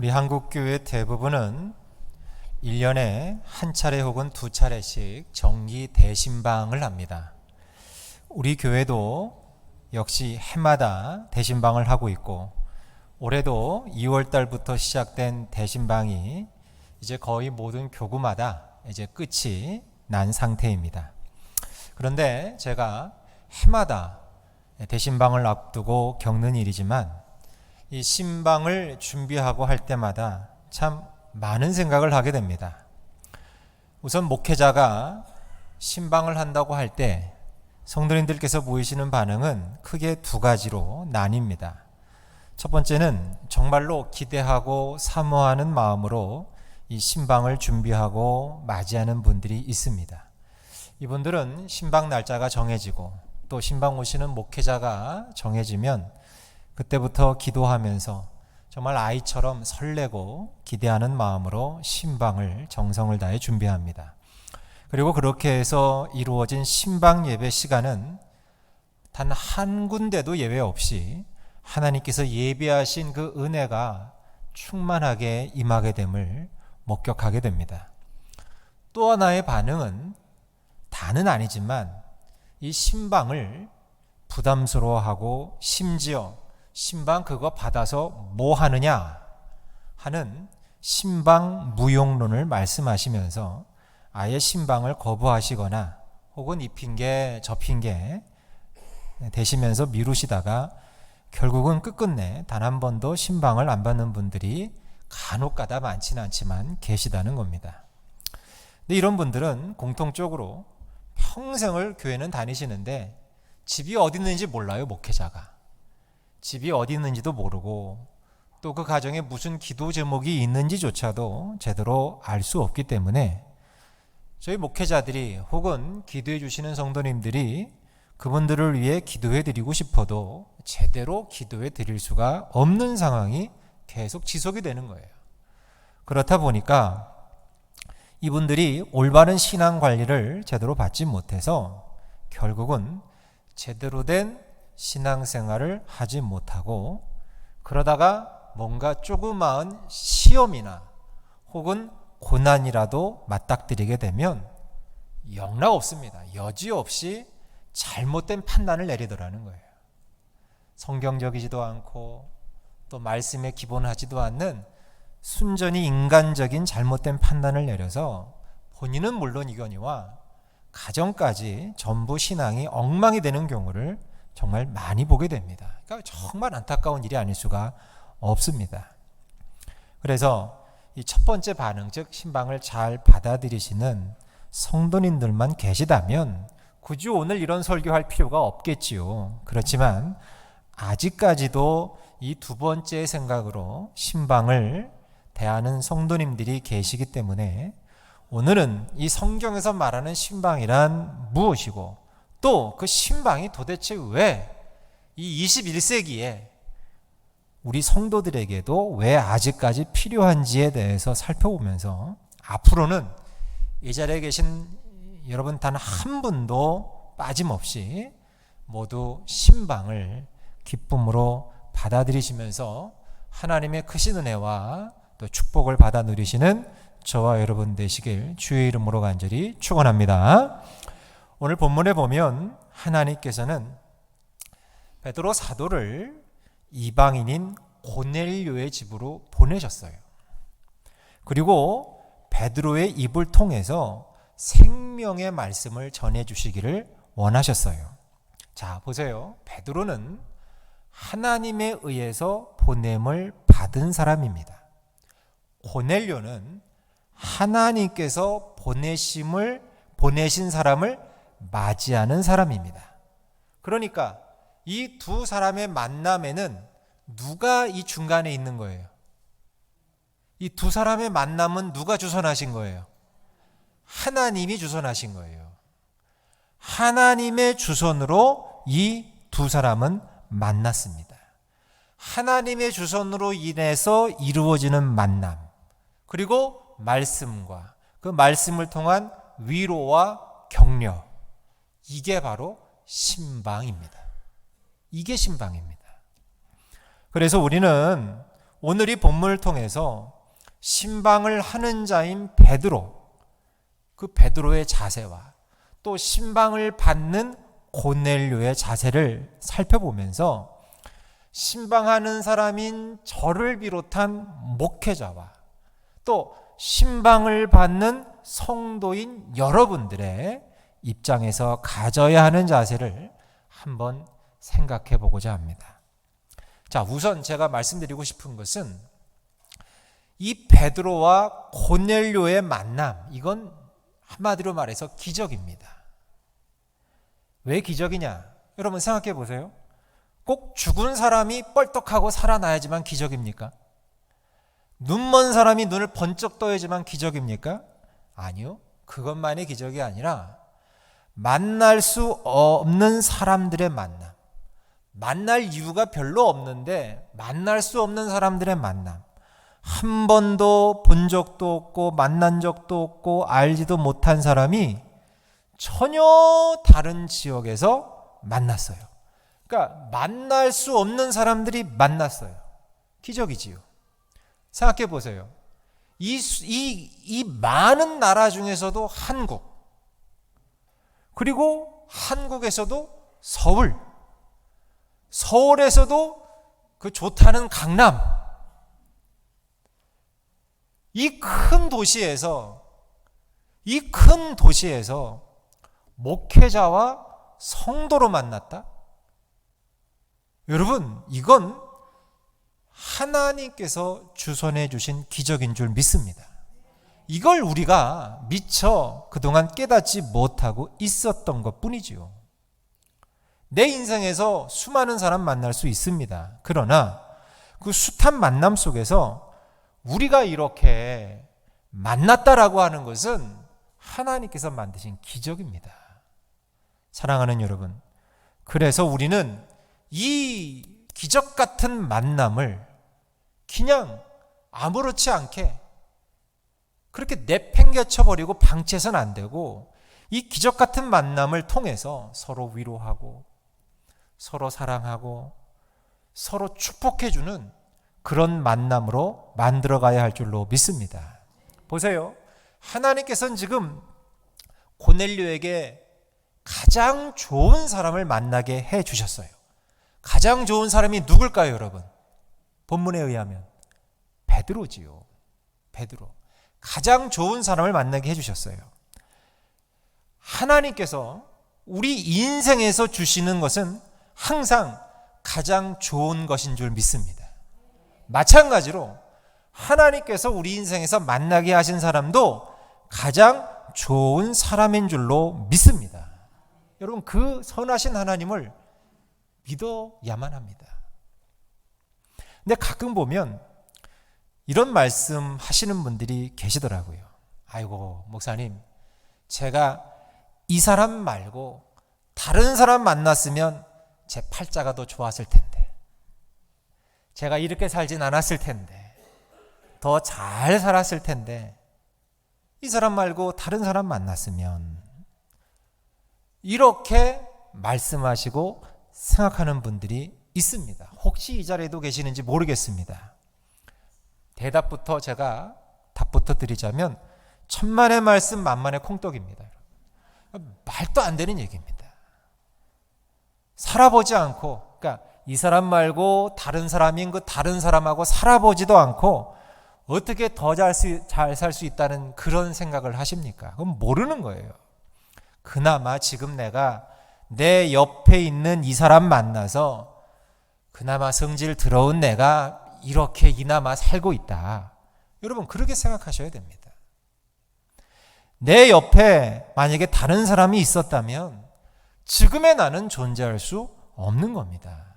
우리 한국교회 대부분은 1년에 한 차례 혹은 두 차례씩 정기 대신방을 합니다. 우리 교회도 역시 해마다 대신방을 하고 있고, 올해도 2월 달부터 시작된 대신방이 이제 거의 모든 교구마다 이제 끝이 난 상태입니다. 그런데 제가 해마다 대신방을 앞두고 겪는 일이지만, 이 신방을 준비하고 할 때마다 참 많은 생각을 하게 됩니다. 우선 목회자가 신방을 한다고 할 때 성도님들께서 보이시는 반응은 크게 두 가지로 나뉩니다. 첫 번째는 정말로 기대하고 사모하는 마음으로 이 신방을 준비하고 맞이하는 분들이 있습니다. 이분들은 신방 날짜가 정해지고 또 신방 오시는 목회자가 정해지면 그때부터 기도하면서 정말 아이처럼 설레고 기대하는 마음으로 신방을 정성을 다해 준비합니다. 그리고 그렇게 해서 이루어진 신방 예배 시간은 단 한 군데도 예외 없이 하나님께서 예비하신 그 은혜가 충만하게 임하게 됨을 목격하게 됩니다. 또 하나의 반응은 다는 아니지만 이 신방을 부담스러워하고 심지어 신방 그거 받아서 뭐 하느냐 하는 신방 무용론을 말씀하시면서 아예 신방을 거부하시거나 혹은 이 핑계 저 핑계 대시면서 미루시다가 결국은 끝끝내 단 한 번도 신방을 안 받는 분들이 간혹가다 많지는 않지만 계시다는 겁니다. 근데 이런 분들은 공통적으로 평생을 교회는 다니시는데 집이 어디 있는지 몰라요. 목회자가 집이 어디 있는지도 모르고 또 그 가정에 무슨 기도 제목이 있는지조차도 제대로 알 수 없기 때문에 저희 목회자들이 혹은 기도해 주시는 성도님들이 그분들을 위해 기도해 드리고 싶어도 제대로 기도해 드릴 수가 없는 상황이 계속 지속이 되는 거예요. 그렇다 보니까 이분들이 올바른 신앙 관리를 제대로 받지 못해서 결국은 제대로 된 신앙생활을 하지 못하고 그러다가 뭔가 조그마한 시험이나 혹은 고난이라도 맞닥뜨리게 되면 영락 없습니다. 여지없이 잘못된 판단을 내리더라는 거예요. 성경적이지도 않고 또 말씀에 기본하지도 않는 순전히 인간적인 잘못된 판단을 내려서 본인은 물론 이거니와 가정까지 전부 신앙이 엉망이 되는 경우를 정말 많이 보게 됩니다. 그러니까 정말 안타까운 일이 아닐 수가 없습니다. 그래서 이 첫 번째 반응, 즉 신방을 잘 받아들이시는 성도님들만 계시다면 굳이 오늘 이런 설교할 필요가 없겠지요. 그렇지만 아직까지도 이 두 번째 생각으로 신방을 대하는 성도님들이 계시기 때문에 오늘은 이 성경에서 말하는 신방이란 무엇이고 또 그 신방이 도대체 왜 이 21세기에 우리 성도들에게도 왜 아직까지 필요한지에 대해서 살펴보면서 앞으로는 이 자리에 계신 여러분 단 한 분도 빠짐없이 모두 신방을 기쁨으로 받아들이시면서 하나님의 크신 은혜와 또 축복을 받아 누리시는 저와 여러분 되시길 주의 이름으로 간절히 축원합니다. 오늘 본문에 보면 하나님께서는 베드로 사도를 이방인인 고넬료의 집으로 보내셨어요. 그리고 베드로의 입을 통해서 생명의 말씀을 전해주시기를 원하셨어요. 자, 보세요. 베드로는 하나님에 의해서 보냄을 받은 사람입니다. 고넬료는 하나님께서 보내신 사람을 맞이하는 사람입니다. 그러니까 이 두 사람의 만남에는 누가 이 중간에 있는 거예요? 이 두 사람의 만남은 누가 주선하신 거예요? 하나님이 주선하신 거예요. 하나님의 주선으로 이 두 사람은 만났습니다. 하나님의 주선으로 인해서 이루어지는 만남, 그리고 말씀과 그 말씀을 통한 위로와 격려, 이게 바로 신방입니다. 이게 신방입니다. 그래서 우리는 오늘 이 본문을 통해서 신방을 하는 자인 베드로, 그 베드로의 자세와 또 신방을 받는 고넬료의 자세를 살펴보면서 신방하는 사람인 저를 비롯한 목회자와 또 신방을 받는 성도인 여러분들의 입장에서 가져야 하는 자세를 한번 생각해 보고자 합니다. 자, 우선 제가 말씀드리고 싶은 것은 이 베드로와 고넬료의 만남, 이건 한마디로 말해서 기적입니다. 왜 기적이냐? 여러분 생각해 보세요. 꼭 죽은 사람이 뻘떡하고 살아나야지만 기적입니까? 눈먼 사람이 눈을 번쩍 떠야지만 기적입니까? 아니요. 그것만이 기적이 아니라 만날 수 없는 사람들의 만남, 만날 이유가 별로 없는데 만날 수 없는 사람들의 만남, 한 번도 본 적도 없고 만난 적도 없고 알지도 못한 사람이 전혀 다른 지역에서 만났어요. 그러니까 만날 수 없는 사람들이 만났어요. 기적이지요. 생각해 보세요. 이 많은 나라 중에서도 한국, 그리고 한국에서도 서울에서도 그 좋다는 강남, 이 큰 도시에서 목회자와 성도로 만났다? 여러분, 이건 하나님께서 주선해 주신 기적인 줄 믿습니다. 이걸 우리가 미처 그동안 깨닫지 못하고 있었던 것 뿐이지요. 내 인생에서 수많은 사람 만날 수 있습니다. 그러나 그 숱한 만남 속에서 우리가 이렇게 만났다라고 하는 것은 하나님께서 만드신 기적입니다. 사랑하는 여러분, 그래서 우리는 이 기적 같은 만남을 그냥 아무렇지 않게 그렇게 내팽개쳐버리고 방치해서는 안 되고, 이 기적 같은 만남을 통해서 서로 위로하고 서로 사랑하고 서로 축복해주는 그런 만남으로 만들어가야 할 줄로 믿습니다. 보세요. 하나님께서는 지금 고넬료에게 가장 좋은 사람을 만나게 해주셨어요. 가장 좋은 사람이 누굴까요, 여러분? 본문에 의하면 베드로지요. 베드로. 가장 좋은 사람을 만나게 해주셨어요. 하나님께서 우리 인생에서 주시는 것은 항상 가장 좋은 것인 줄 믿습니다. 마찬가지로 하나님께서 우리 인생에서 만나게 하신 사람도 가장 좋은 사람인 줄로 믿습니다. 여러분, 그 선하신 하나님을 믿어야만 합니다. 근데 가끔 보면 이런 말씀 하시는 분들이 계시더라고요. 아이고, 목사님, 제가 이 사람 말고 다른 사람 만났으면 제 팔자가 더 좋았을 텐데, 제가 이렇게 살진 않았을 텐데, 더 잘 살았을 텐데, 이 사람 말고 다른 사람 만났으면, 이렇게 말씀하시고 생각하는 분들이 있습니다. 혹시 이 자리에도 계시는지 모르겠습니다. 제가 답부터 드리자면 천만의 말씀 만만의 콩떡입니다. 말도 안 되는 얘기입니다. 살아보지 않고, 그러니까 이 사람 말고 다른 사람인 그 다른 사람하고 살아보지도 않고 어떻게 더 잘 살 수 있다는 그런 생각을 하십니까? 그건 모르는 거예요. 그나마 지금 내가 내 옆에 있는 이 사람 만나서 그나마 성질 들어온 내가 이렇게 이나마 살고 있다. 여러분, 그렇게 생각하셔야 됩니다. 내 옆에 만약에 다른 사람이 있었다면 지금의 나는 존재할 수 없는 겁니다.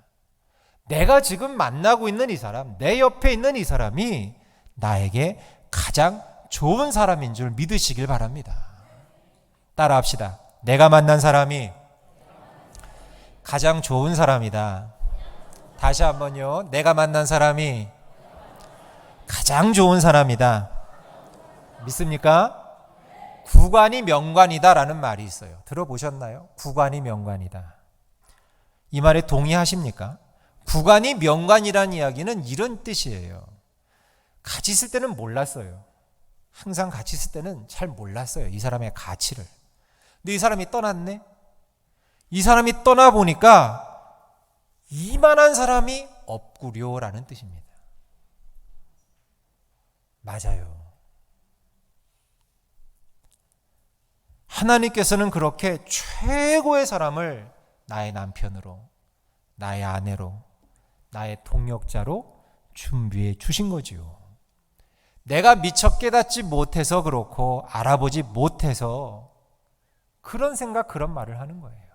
내가 지금 만나고 있는 이 사람, 내 옆에 있는 이 사람이 나에게 가장 좋은 사람인 줄 믿으시길 바랍니다. 따라합시다. 내가 만난 사람이 가장 좋은 사람이다. 다시 한번요. 내가 만난 사람이 가장 좋은 사람이다. 믿습니까? 구관이 명관이다라는 말이 있어요. 들어보셨나요? 구관이 명관이다. 이 말에 동의하십니까? 구관이 명관이라는 이야기는 이런 뜻이에요. 같이 있을 때는 몰랐어요. 항상 같이 있을 때는 잘 몰랐어요. 이 사람의 가치를. 근데 이 사람이 떠났네? 이 사람이 떠나보니까 이만한 사람이 없구려라는 뜻입니다. 맞아요. 하나님께서는 그렇게 최고의 사람을 나의 남편으로, 나의 아내로, 나의 동역자로 준비해 주신 거지요. 내가 미처 깨닫지 못해서 그렇고 알아보지 못해서 그런 생각, 그런 말을 하는 거예요.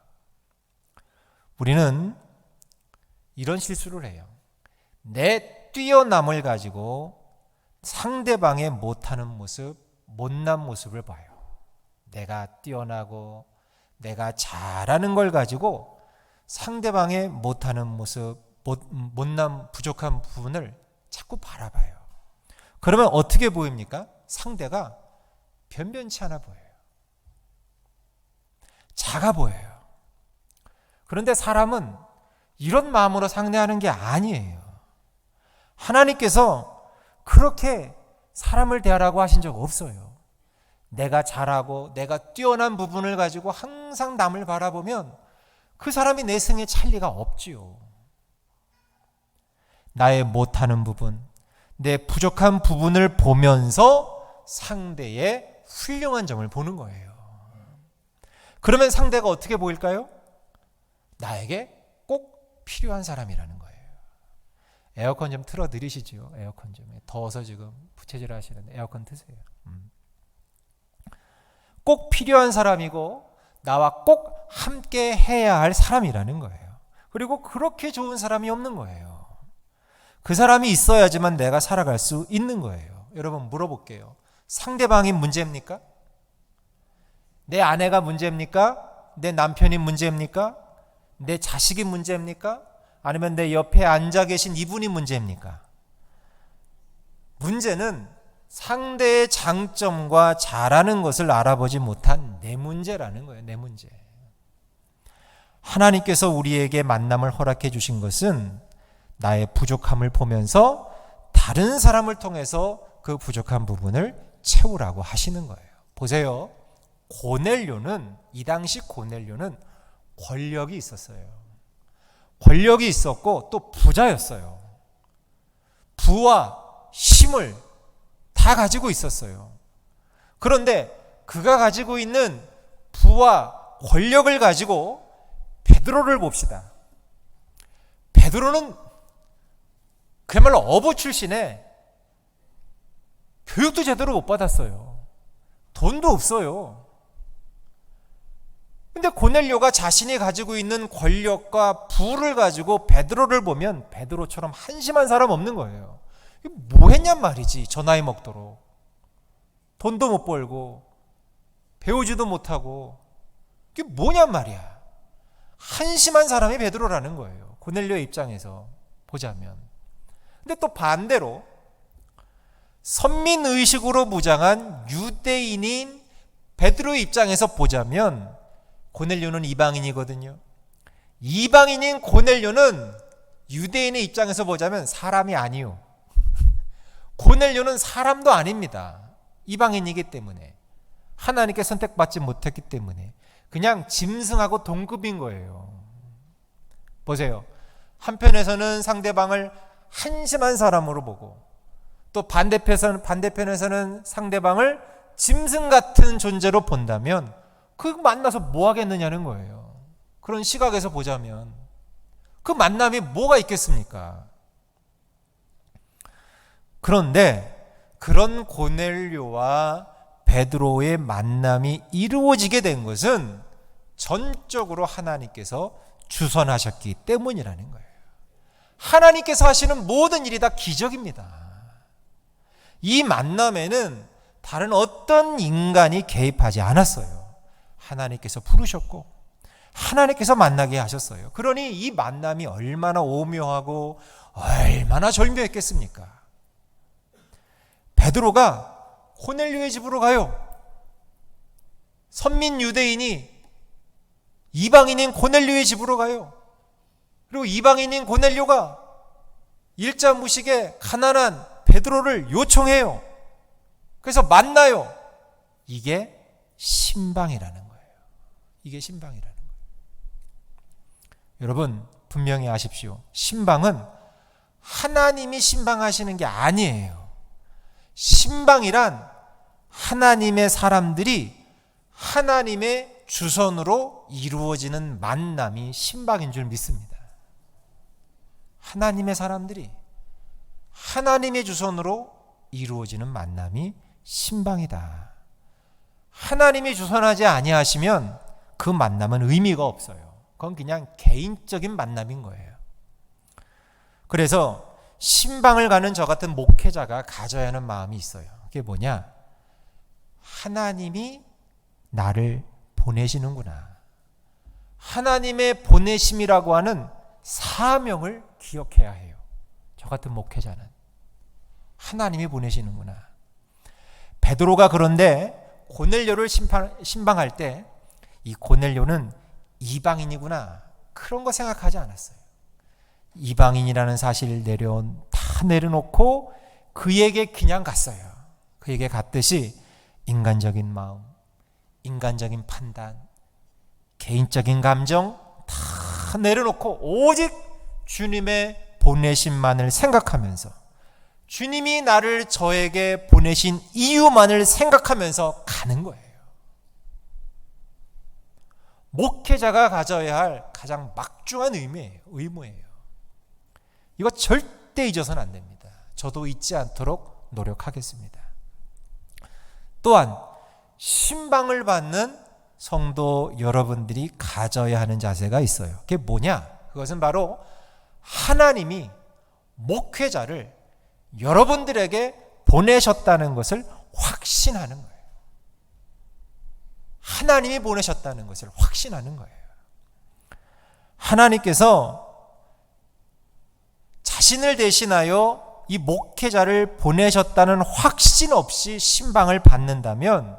우리는 이런 실수를 해요. 내 뛰어남을 가지고 상대방의 못하는 모습, 못난 모습을 봐요. 내가 뛰어나고 내가 잘하는 걸 가지고 상대방의 못하는 모습, 못난 부족한 부분을 자꾸 바라봐요. 그러면 어떻게 보입니까? 상대가 변변치 않아 보여요. 작아 보여요. 그런데 사람은 이런 마음으로 상대하는 게 아니에요. 하나님께서 그렇게 사람을 대하라고 하신 적 없어요. 내가 잘하고 내가 뛰어난 부분을 가지고 항상 남을 바라보면 그 사람이 내 승에 찰 리가 없지요. 나의 못하는 부분, 내 부족한 부분을 보면서 상대의 훌륭한 점을 보는 거예요. 그러면 상대가 어떻게 보일까요? 나에게 꼭 필요한 사람이라는 거예요. 에어컨 좀 틀어 드리시죠. 에어컨 좀. 더워서 지금 부채질 하시는데 에어컨 트세요. 꼭 필요한 사람이고 나와 꼭 함께 해야 할 사람이라는 거예요. 그리고 그렇게 좋은 사람이 없는 거예요. 그 사람이 있어야지만 내가 살아갈 수 있는 거예요. 여러분 물어볼게요. 상대방이 문제입니까? 내 아내가 문제입니까? 내 남편이 문제입니까? 내 자식이 문제입니까? 아니면 내 옆에 앉아 계신 이분이 문제입니까? 문제는 상대의 장점과 잘하는 것을 알아보지 못한 내 문제라는 거예요. 내 문제. 하나님께서 우리에게 만남을 허락해 주신 것은 나의 부족함을 보면서 다른 사람을 통해서 그 부족한 부분을 채우라고 하시는 거예요. 보세요. 고넬료는, 이 당시 고넬료는 권력이 있었어요. 권력이 있었고 또 부자였어요. 부와 힘을 다 가지고 있었어요. 그런데 그가 가지고 있는 부와 권력을 가지고 베드로를 봅시다. 베드로는 그야말로 어부 출신에 교육도 제대로 못 받았어요. 돈도 없어요. 근데 고넬료가 자신이 가지고 있는 권력과 부를 가지고 베드로를 보면 베드로처럼 한심한 사람 없는 거예요. 뭐 했냔 말이지. 저 나이 먹도록 돈도 못 벌고 배우지도 못하고 이게 뭐냔 말이야. 한심한 사람이 베드로라는 거예요. 고넬료의 입장에서 보자면. 근데 또 반대로 선민의식으로 무장한 유대인인 베드로의 입장에서 보자면 고넬료는 이방인이거든요. 이방인인 고넬료는 유대인의 입장에서 보자면 사람이 아니요. 고넬료는 사람도 아닙니다. 이방인이기 때문에. 하나님께 선택받지 못했기 때문에. 그냥 짐승하고 동급인 거예요. 보세요. 한편에서는 상대방을 한심한 사람으로 보고 또 반대편에서는 상대방을 짐승 같은 존재로 본다면 그 만나서 뭐 하겠느냐는 거예요. 그런 시각에서 보자면 그 만남이 뭐가 있겠습니까? 그런데 그런 고넬료와 베드로의 만남이 이루어지게 된 것은 전적으로 하나님께서 주선하셨기 때문이라는 거예요. 하나님께서 하시는 모든 일이 다 기적입니다. 이 만남에는 다른 어떤 인간이 개입하지 않았어요. 하나님께서 부르셨고 하나님께서 만나게 하셨어요. 그러니 이 만남이 얼마나 오묘하고 얼마나 절묘했겠습니까? 베드로가 고넬료의 집으로 가요. 선민 유대인이 이방인인 고넬료의 집으로 가요. 그리고 이방인인 고넬료가 일자무식의 가난한 베드로를 요청해요. 그래서 만나요. 이게 신방이라는 거예요. 이게 신방이라는 거예요. 여러분 분명히 아십시오. 신방은 하나님이 신방하시는 게 아니에요. 신방이란 하나님의 사람들이 하나님의 주선으로 이루어지는 만남이 신방인 줄 믿습니다. 하나님의 사람들이 하나님의 주선으로 이루어지는 만남이 신방이다. 하나님이 주선하지 아니하시면 그 만남은 의미가 없어요. 그건 그냥 개인적인 만남인 거예요. 그래서 신방을 가는 저 같은 목회자가 가져야 하는 마음이 있어요. 그게 뭐냐? 하나님이 나를 보내시는구나. 하나님의 보내심이라고 하는 사명을 기억해야 해요. 저 같은 목회자는 하나님이 보내시는구나. 베드로가 그런데 고넬료를 신방할 때 이 고넬료는 이방인이구나, 그런 거 생각하지 않았어요. 이방인이라는 사실을 다 내려놓고 그에게 그냥 갔어요. 그에게 갔듯이 인간적인 마음, 인간적인 판단, 개인적인 감정 다 내려놓고 오직 주님의 보내심만을 생각하면서, 주님이 나를 저에게 보내신 이유만을 생각하면서 가는 거예요. 목회자가 가져야 할 가장 막중한 의무예요. 이거 절대 잊어서는 안 됩니다. 저도 잊지 않도록 노력하겠습니다. 또한 신방을 받는 성도 여러분들이 가져야 하는 자세가 있어요. 그게 뭐냐? 그것은 바로 하나님이 목회자를 여러분들에게 보내셨다는 것을 확신하는 거예요. 하나님이 보내셨다는 것을 확신하는 거예요. 하나님께서 자신을 대신하여 이 목회자를 보내셨다는 확신 없이 신방을 받는다면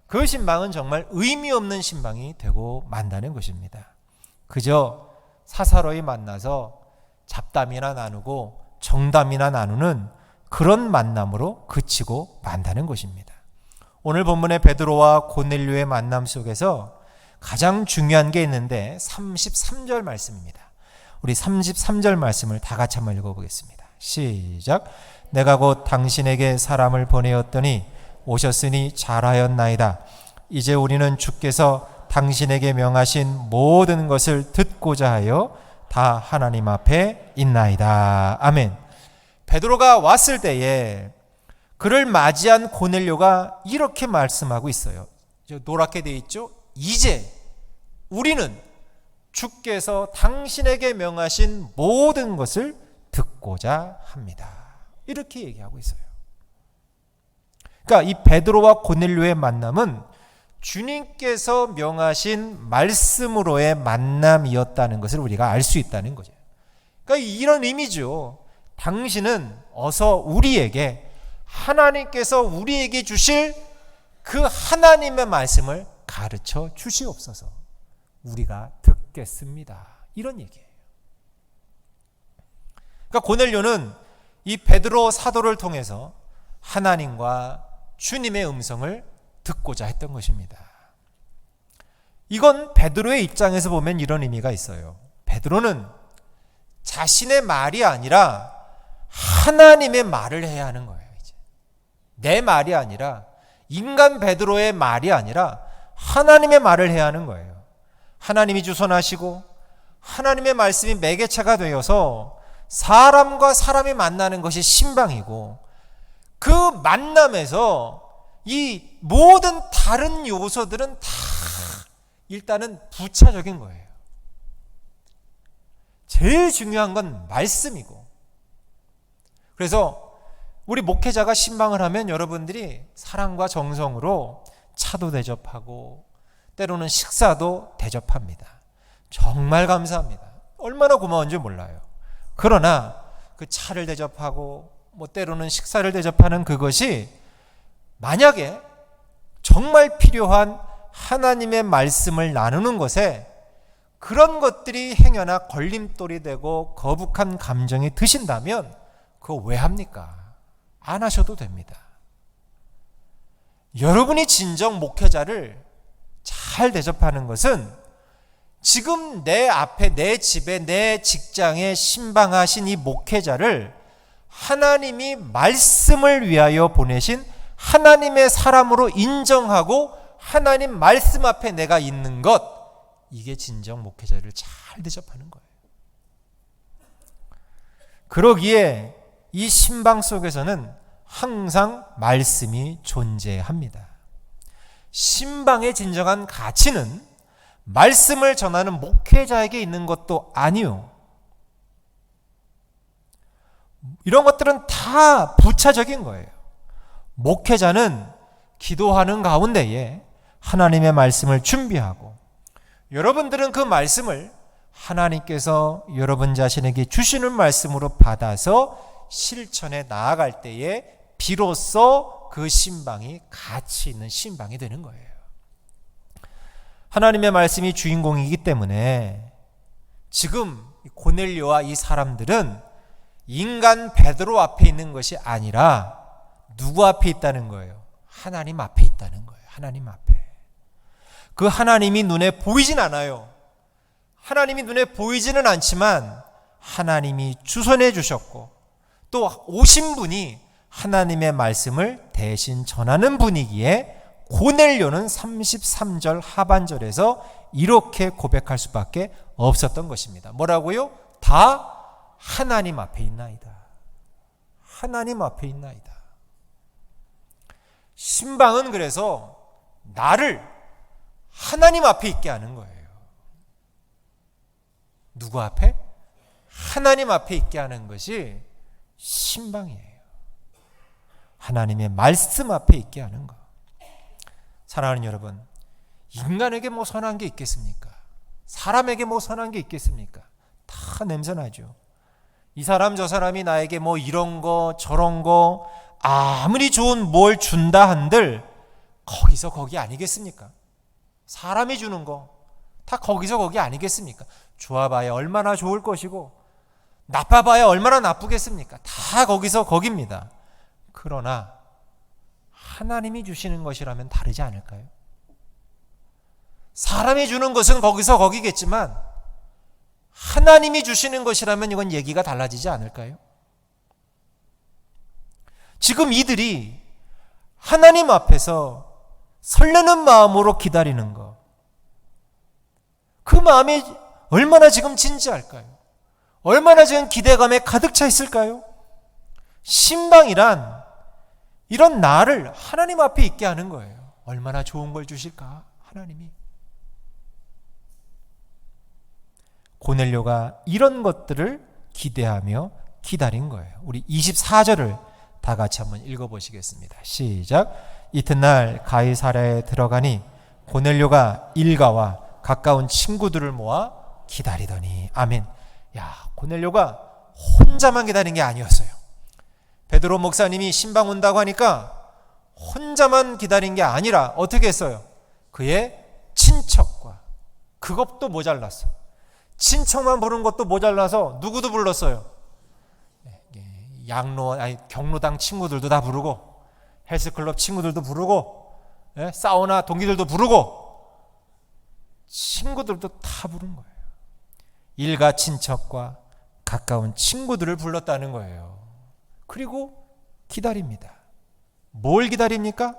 그 신방은 정말 의미 없는 신방이 되고 만다는 것입니다. 그저 사사로이 만나서 잡담이나 나누고 정담이나 나누는 그런 만남으로 그치고 만다는 것입니다. 오늘 본문의 베드로와 고넬료의 만남 속에서 가장 중요한 게 있는데 33절 말씀입니다. 우리 33절 말씀을 다 같이 한번 읽어보겠습니다. 시작. 내가 곧 당신에게 사람을 보내었더니 오셨으니 잘하였나이다. 이제 우리는 주께서 당신에게 명하신 모든 것을 듣고자 하여 다 하나님 앞에 있나이다. 아멘. 베드로가 왔을 때에 그를 맞이한 고넬료가 이렇게 말씀하고 있어요. 노랗게 되어 있죠. 이제 우리는 주께서 당신에게 명하신 모든 것을 듣고자 합니다. 이렇게 얘기하고 있어요. 그러니까 이 베드로와 고넬료의 만남은 주님께서 명하신 말씀으로의 만남이었다는 것을 우리가 알 수 있다는 거죠. 그러니까 이런 의미죠. 당신은 어서 우리에게, 하나님께서 우리에게 주실 그 하나님의 말씀을 가르쳐 주시옵소서. 우리가 듣겠습니다. 이런 얘기예요. 그러니까 고넬료는 이 베드로 사도를 통해서 하나님과 주님의 음성을 듣고자 했던 것입니다. 이건 베드로의 입장에서 보면 이런 의미가 있어요. 베드로는 자신의 말이 아니라 하나님의 말을 해야 하는 거예요. 이제 내 말이 아니라, 인간 베드로의 말이 아니라 하나님의 말을 해야 하는 거예요. 하나님이 주선하시고 하나님의 말씀이 매개체가 되어서 사람과 사람이 만나는 것이 신방이고, 그 만남에서 이 모든 다른 요소들은 다 일단은 부차적인 거예요. 제일 중요한 건 말씀이고, 그래서 우리 목회자가 신방을 하면 여러분들이 사랑과 정성으로 차도 대접하고 때로는 식사도 대접합니다. 정말 감사합니다. 얼마나 고마운지 몰라요. 그러나 그 차를 대접하고 때로는 식사를 대접하는 그것이 만약에 정말 필요한 하나님의 말씀을 나누는 것에 그런 것들이 행여나 걸림돌이 되고 거북한 감정이 드신다면 그거 왜 합니까? 안 하셔도 됩니다. 여러분이 진정 목회자를 잘 대접하는 것은 지금 내 앞에, 내 집에, 내 직장에 신방하신 이 목회자를 하나님이 말씀을 위하여 보내신 하나님의 사람으로 인정하고 하나님 말씀 앞에 내가 있는 것, 이게 진정 목회자를 잘 대접하는 거예요. 그러기에 이 신방 속에서는 항상 말씀이 존재합니다. 신방의 진정한 가치는 말씀을 전하는 목회자에게 있는 것도 아니요. 이런 것들은 다 부차적인 거예요. 목회자는 기도하는 가운데에 하나님의 말씀을 준비하고, 여러분들은 그 말씀을 하나님께서 여러분 자신에게 주시는 말씀으로 받아서 실천에 나아갈 때에 비로소 그 신방이 가치 있는 신방이 되는 거예요. 하나님의 말씀이 주인공이기 때문에 지금 고넬료와 이 사람들은 인간 베드로 앞에 있는 것이 아니라 누구 앞에 있다는 거예요? 하나님 앞에 있다는 거예요. 하나님 앞에. 그 하나님이 눈에 보이진 않아요. 하나님이 눈에 보이지는 않지만 하나님이 주선해 주셨고, 또 오신 분이 하나님의 말씀을 대신 전하는 분이기에 고넬료는 33절 하반절에서 이렇게 고백할 수밖에 없었던 것입니다. 뭐라고요? 다 하나님 앞에 있나이다. 하나님 앞에 있나이다. 신방은 그래서 나를 하나님 앞에 있게 하는 거예요. 누구 앞에? 하나님 앞에 있게 하는 것이 신방이에요. 하나님의 말씀 앞에 있게 하는 것. 사랑하는 여러분, 인간에게 뭐 선한 게 있겠습니까? 사람에게 뭐 선한 게 있겠습니까? 다 냄새나죠. 이 사람 저 사람이 나에게 뭐 이런 거 저런 거 아무리 좋은 뭘 준다 한들 거기서 거기 아니겠습니까? 사람이 주는 거 다 거기서 거기 아니겠습니까? 좋아봐야 얼마나 좋을 것이고 나빠봐야 얼마나 나쁘겠습니까? 다 거기서 거기입니다. 그러나 하나님이 주시는 것이라면 다르지 않을까요? 사람이 주는 것은 거기서 거기겠지만 하나님이 주시는 것이라면 이건 얘기가 달라지지 않을까요? 지금 이들이 하나님 앞에서 설레는 마음으로 기다리는 것, 그 마음이 얼마나 지금 진지할까요? 얼마나 지금 기대감에 가득 차 있을까요? 신방이란 이런 나를 하나님 앞에 있게 하는 거예요. 얼마나 좋은 걸 주실까 하나님이. 고넬료가 이런 것들을 기대하며 기다린 거예요. 우리 24절을 다 같이 한번 읽어보시겠습니다. 시작. 이튿날 가이사랴에 들어가니 고넬료가 일가와 가까운 친구들을 모아 기다리더니. 아멘. 야, 고넬료가 혼자만 기다린 게 아니었어요. 베드로 목사님이 신방 온다고 하니까 혼자만 기다린 게 아니라 어떻게 했어요? 그의 친척과, 그것도 모자랐어. 친척만 부른 것도 모자라서 누구도 불렀어요? 경로당 친구들도 다 부르고, 헬스클럽 친구들도 부르고, 사우나 동기들도 부르고, 친구들도 다 부른 거예요. 일가 친척과 가까운 친구들을 불렀다는 거예요. 그리고 기다립니다. 뭘 기다립니까?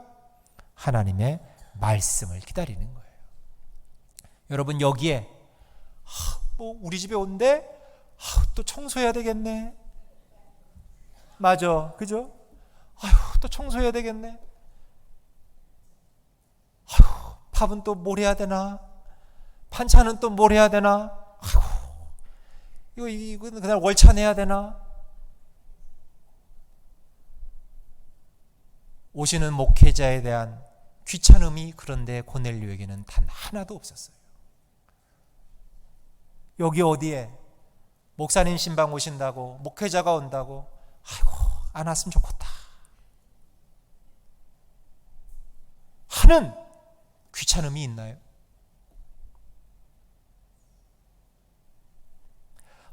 하나님의 말씀을 기다리는 거예요. 여러분, 여기에 뭐 우리 집에 온대? 또 청소해야 되겠네. 맞아, 그죠? 또 청소해야 되겠네. 밥은 또 뭘 해야 되나? 반찬은 또 뭘 해야 되나? 이거 그날 월차 내야 되나? 오시는 목회자에 대한 귀찮음이 그런데 고넬료에게는 단 하나도 없었어요. 여기 어디에 목사님 신방 오신다고, 목회자가 온다고, 안 왔으면 좋겠다 하는 귀찮음이 있나요?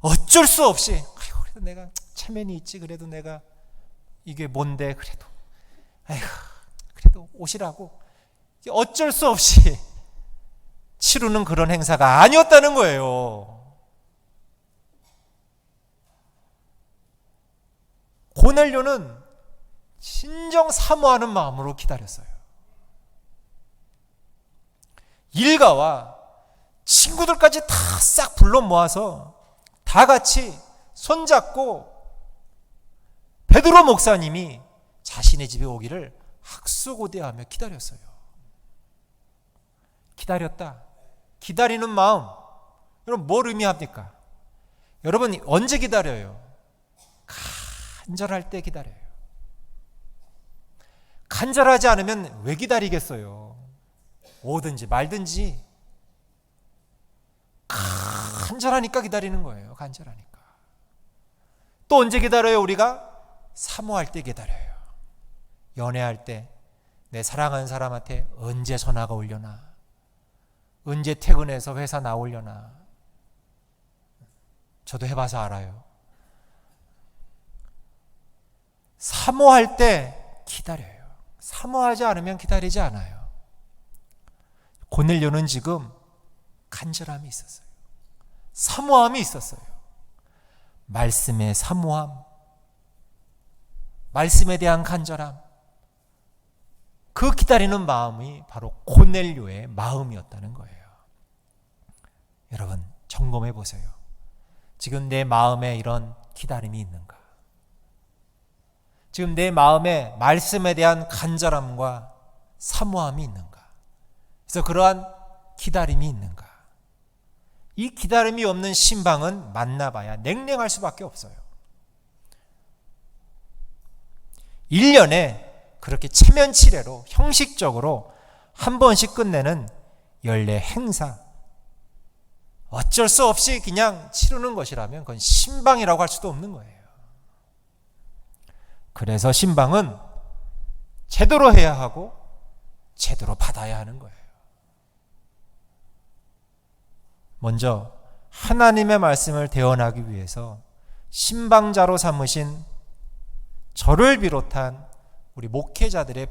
어쩔 수 없이 그래도 내가 체면이 있지, 그래도 내가 이게 뭔데 그래도 아이고 그래도 오시라고 어쩔 수 없이 치르는 그런 행사가 아니었다는 거예요. 고넬료는 진정 사모하는 마음으로 기다렸어요. 일가와 친구들까지 다 싹 불러 모아서 다 같이 손잡고 베드로 목사님이 자신의 집에 오기를 학수고대하며 기다렸어요. 기다렸다. 기다리는 마음, 여러분 뭘 의미합니까? 여러분 언제 기다려요? 간절할 때 기다려요. 간절하지 않으면 왜 기다리겠어요? 오든지 말든지 간절하니까 기다리는 거예요. 간절하니까. 또 언제 기다려요? 우리가 사모할 때 기다려요. 연애할 때 내 사랑하는 사람한테 언제 전화가 오려나, 언제 퇴근해서 회사 나오려나. 저도 해봐서 알아요. 사모할 때 기다려요. 사모하지 않으면 기다리지 않아요. 고넬료는 지금 간절함이 있었어요. 사모함이 있었어요. 말씀의 사모함, 말씀에 대한 간절함, 그 기다리는 마음이 바로 고넬료의 마음이었다는 거예요. 여러분 점검해 보세요. 지금 내 마음에 이런 기다림이 있는가? 지금 내 마음에 말씀에 대한 간절함과 사모함이 있는가? 그래서 그러한 기다림이 있는가? 이 기다림이 없는 신방은 만나봐야 냉랭할 수밖에 없어요. 1년에 그렇게 체면치레로 형식적으로 한 번씩 끝내는 연례 행사, 어쩔 수 없이 그냥 치르는 것이라면 그건 신방이라고 할 수도 없는 거예요. 그래서 신방은 제대로 해야 하고 제대로 받아야 하는 거예요. 먼저 하나님의 말씀을 대언하기 위해서 신방자로 삼으신 저를 비롯한 우리 목회자들의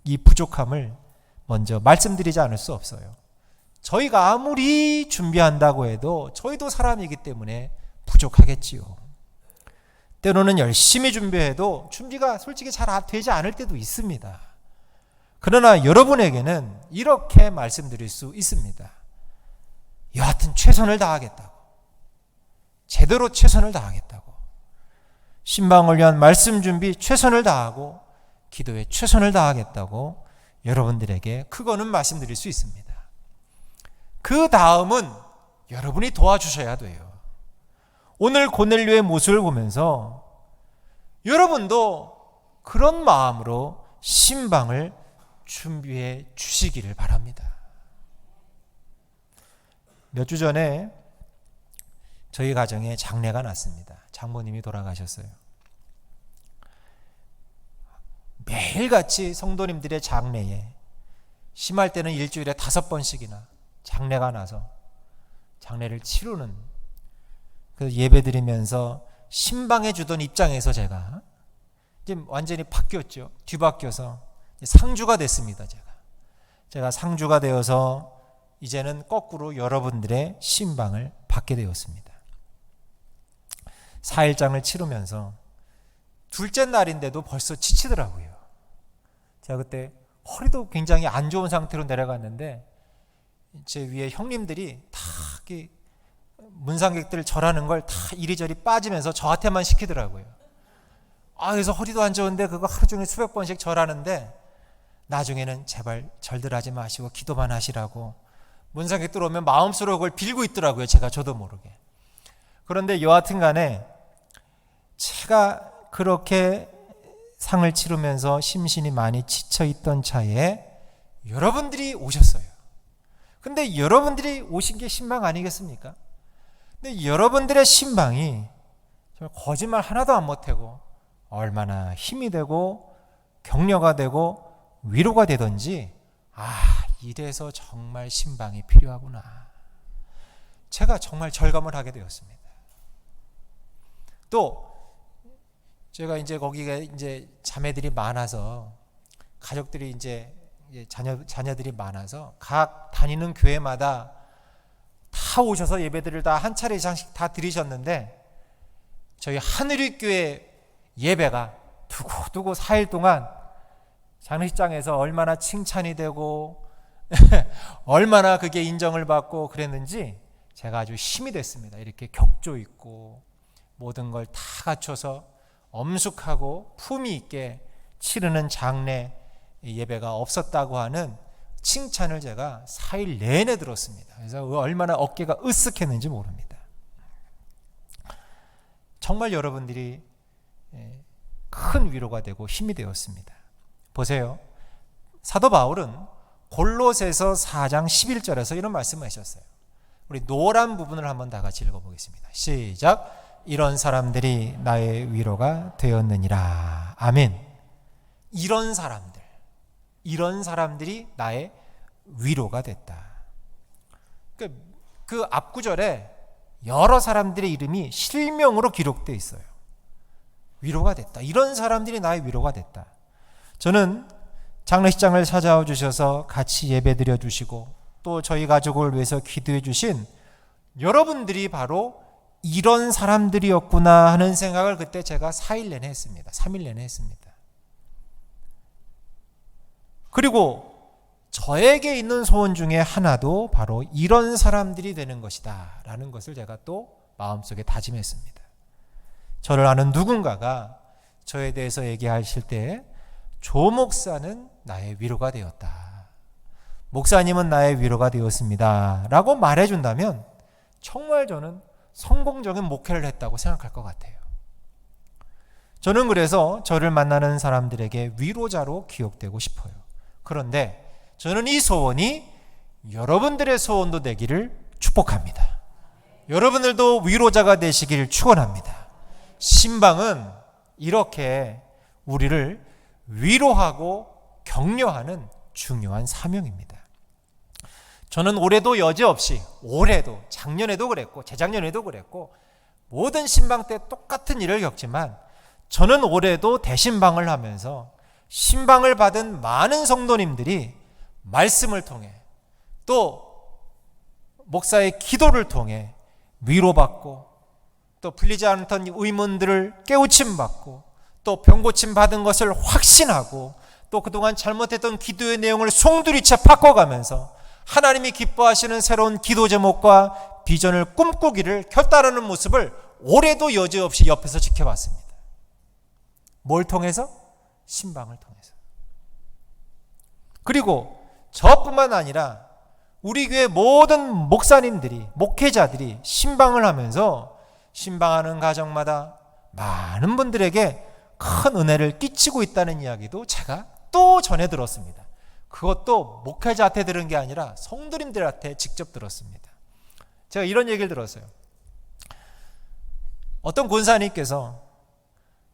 이 부족함을 먼저 말씀드리지 않을 수 없어요. 저희가 아무리 준비한다고 해도 저희도 사람이기 때문에 부족하겠지요. 때로는 열심히 준비해도 준비가 솔직히 잘 되지 않을 때도 있습니다. 그러나 여러분에게는 이렇게 말씀드릴 수 있습니다. 여하튼 최선을 다하겠다고, 제대로 최선을 다하겠다고, 신방을 위한 말씀 준비 최선을 다하고 기도에 최선을 다하겠다고 여러분들에게 그거는 말씀드릴 수 있습니다. 그 다음은 여러분이 도와주셔야 돼요. 오늘 고넬료의 모습을 보면서 여러분도 그런 마음으로 신방을 준비해 주시기를 바랍니다. 몇 주 전에 저희 가정에 장례가 났습니다. 장모님이 돌아가셨어요. 매일같이 성도님들의 장례에 심할 때는 일주일에 5번씩이나 장례가 나서 장례를 치르는, 그래서 예배 드리면서 신방해 주던 입장에서 제가 이제 완전히 바뀌었죠. 뒤바뀌어서 상주가 됐습니다. 제가 상주가 되어서 이제는 거꾸로 여러분들의 신방을 받게 되었습니다. 4일장을 치르면서 둘째 날인데도 벌써 지치더라고요. 제가 그때 허리도 굉장히 안 좋은 상태로 내려갔는데 제 위에 형님들이 다 문상객들 절하는 걸 다 이리저리 빠지면서 저한테만 시키더라고요. 그래서 허리도 안 좋은데 그거 하루 종일 수백 번씩 절하는데 나중에는 제발 절들 하지 마시고 기도만 하시라고 문상객들 오면 마음속으로 그걸 빌고 있더라고요. 저도 모르게. 그런데 여하튼 간에 제가 그렇게 상을 치르면서 심신이 많이 지쳐있던 차에 여러분들이 오셨어요. 근데 여러분들이 오신 게 신방 아니겠습니까? 근데 여러분들의 신방이 정말 거짓말 하나도 안 못하고 얼마나 힘이 되고 격려가 되고 위로가 되던지, 이래서 정말 신방이 필요하구나. 제가 정말 절감을 하게 되었습니다. 또 제가 이제 거기가 이제 자매들이 많아서 가족들이 이제 자녀들이 많아서 각 다니는 교회마다 다 오셔서 예배들을 다 한 차례 이상씩 다 드리셨는데 저희 하늘윗교회 예배가 두고두고 4일 동안 장례식장에서 얼마나 칭찬이 되고 얼마나 그게 인정을 받고 그랬는지 제가 아주 힘이 됐습니다. 이렇게 격조 있고 모든 걸 다 갖춰서 엄숙하고 품위 있게 치르는 장례 예배가 없었다고 하는 칭찬을 제가 4일 내내 들었습니다. 그래서 얼마나 어깨가 으쓱했는지 모릅니다. 정말 여러분들이 큰 위로가 되고 힘이 되었습니다. 보세요. 사도 바울은 골로새서 4장 11절에서 이런 말씀을 하셨어요. 우리 노란 부분을 한번 다 같이 읽어보겠습니다. 시작. 이런 사람들이 나의 위로가 되었느니라. 아멘. 이런 사람들이 나의 위로가 됐다. 그 앞구절에 여러 사람들의 이름이 실명으로 기록되어 있어요. 위로가 됐다. 이런 사람들이 나의 위로가 됐다. 저는 장례식장을 찾아와 주셔서 같이 예배드려 주시고 또 저희 가족을 위해서 기도해 주신 여러분들이 바로 이런 사람들이었구나 하는 생각을 그때 제가 4일 내내 했습니다. 3일 내내 했습니다. 그리고 저에게 있는 소원 중에 하나도 바로 이런 사람들이 되는 것이다 라는 것을 제가 또 마음속에 다짐했습니다. 저를 아는 누군가가 저에 대해서 얘기하실 때 조 목사는 나의 위로가 되었다, 목사님은 나의 위로가 되었습니다 라고 말해준다면 정말 저는 성공적인 목회를 했다고 생각할 것 같아요. 저는 그래서 저를 만나는 사람들에게 위로자로 기억되고 싶어요. 그런데 저는 이 소원이 여러분들의 소원도 되기를 축복합니다. 여러분들도 위로자가 되시길 축원합니다. 신방은 이렇게 우리를 위로하고 격려하는 중요한 사명입니다. 저는 올해도 여지없이, 올해도 작년에도 그랬고 재작년에도 그랬고 모든 신방 때 똑같은 일을 겪지만 저는 올해도 대신방을 하면서 신방을 받은 많은 성도님들이 말씀을 통해 또 목사의 기도를 통해 위로받고 또 풀리지 않던 의문들을 깨우침받고 또 병고침 받은 것을 확신하고 또 그동안 잘못했던 기도의 내용을 송두리째 바꿔가면서 하나님이 기뻐하시는 새로운 기도 제목과 비전을 꿈꾸기를 결단하는 모습을 올해도 여지없이 옆에서 지켜봤습니다. 뭘 통해서? 신방을 통해서. 그리고 저뿐만 아니라 우리 교회 모든 목사님들이, 목회자들이 신방을 하면서 신방하는 가정마다 많은 분들에게 큰 은혜를 끼치고 있다는 이야기도 제가 또 전해 들었습니다. 그것도 목회자한테 들은 게 아니라 성도님들한테 직접 들었습니다. 제가 이런 얘기를 들었어요. 어떤 권사님께서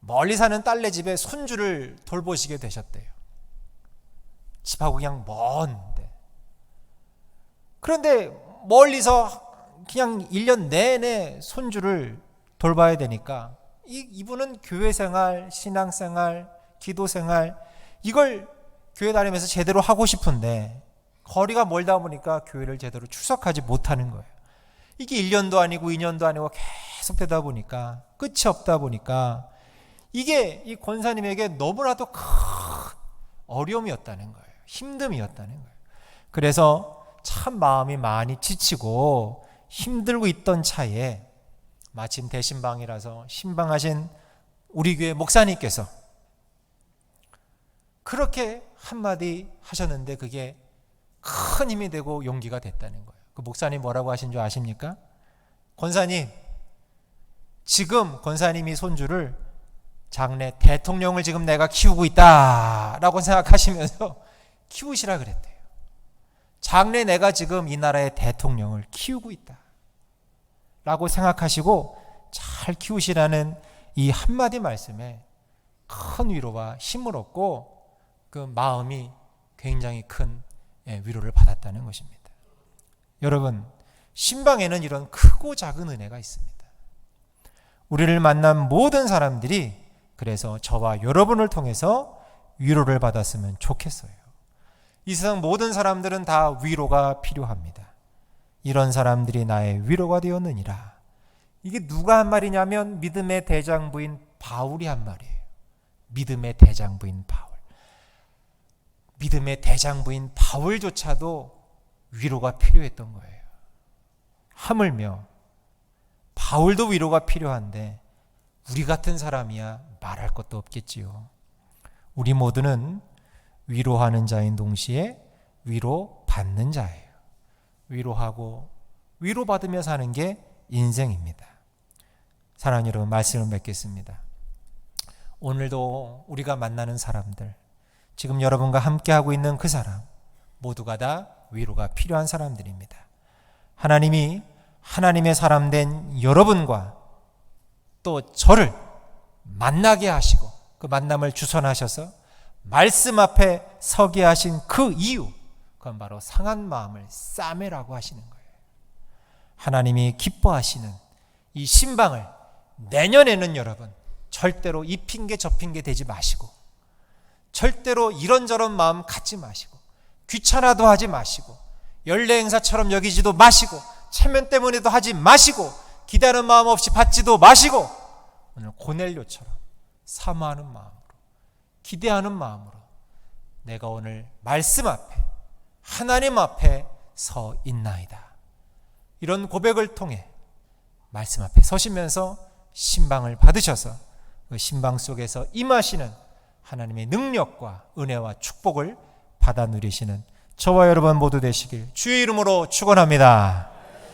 멀리 사는 딸네 집에 손주를 돌보시게 되셨대요. 집하고 그냥 먼데. 그런데 멀리서 그냥 1년 내내 손주를 돌봐야 되니까 이분은 교회 생활, 신앙 생활, 기도 생활 이걸 교회 다니면서 제대로 하고 싶은데 거리가 멀다 보니까 교회를 제대로 출석하지 못하는 거예요. 이게 1년도 아니고 2년도 아니고 계속 되다 보니까 끝이 없다 보니까 이게 이 권사님에게 너무나도 큰 어려움이었다는 거예요. 힘듦이었다는 거예요. 그래서 참 마음이 많이 지치고 힘들고 있던 차에 마침 대신방이라서 신방하신 우리 교회 목사님께서 그렇게 한마디 하셨는데 그게 큰 힘이 되고 용기가 됐다는 거예요. 그 목사님 뭐라고 하신 줄 아십니까? 권사님, 지금 권사님이 손주를 장래 대통령을 지금 내가 키우고 있다라고 생각하시면서 키우시라 그랬대요. 장래 내가 지금 이 나라의 대통령을 키우고 있다 라고 생각하시고 잘 키우시라는 이 한마디 말씀에 큰 위로와 힘을 얻고 그 마음이 굉장히 큰 위로를 받았다는 것입니다. 여러분, 신방에는 이런 크고 작은 은혜가 있습니다. 우리를 만난 모든 사람들이 그래서 저와 여러분을 통해서 위로를 받았으면 좋겠어요. 이 세상 모든 사람들은 다 위로가 필요합니다. 이런 사람들이 나의 위로가 되었느니라. 이게 누가 한 말이냐면 믿음의 대장부인 바울이 한 말이에요. 믿음의 대장부인 바울. 믿음의 대장부인 바울조차도 위로가 필요했던 거예요. 하물며 바울도 위로가 필요한데 우리 같은 사람이야 말할 것도 없겠지요. 우리 모두는 위로하는 자인 동시에 위로받는 자예요. 위로하고 위로받으며 사는 게 인생입니다. 사랑하는 여러분, 말씀을 맺겠습니다. 오늘도 우리가 만나는 사람들, 지금 여러분과 함께하고 있는 그 사람 모두가 다 위로가 필요한 사람들입니다. 하나님이 하나님의 사람 된 여러분과 또 저를 만나게 하시고 그 만남을 주선하셔서 말씀 앞에 서게 하신 그 이유, 그건 바로 상한 마음을 싸매라고 하시는 거예요. 하나님이 기뻐하시는 이 신방을 내년에는 여러분 절대로 이 핑계 저 핑계 대지 마시고, 절대로 이런저런 마음 갖지 마시고, 귀찮아도 하지 마시고, 연례 행사처럼 여기지도 마시고, 체면 때문에도 하지 마시고, 기대하는 마음 없이 받지도 마시고, 오늘 고넬료처럼 사모하는 마음으로, 기대하는 마음으로 내가 오늘 말씀 앞에 하나님 앞에 서 있나이다. 이런 고백을 통해 말씀 앞에 서시면서 신방을 받으셔서 그 신방 속에서 임하시는 하나님의 능력과 은혜와 축복을 받아 누리시는 저와 여러분 모두 되시길 주의 이름으로 축원합니다.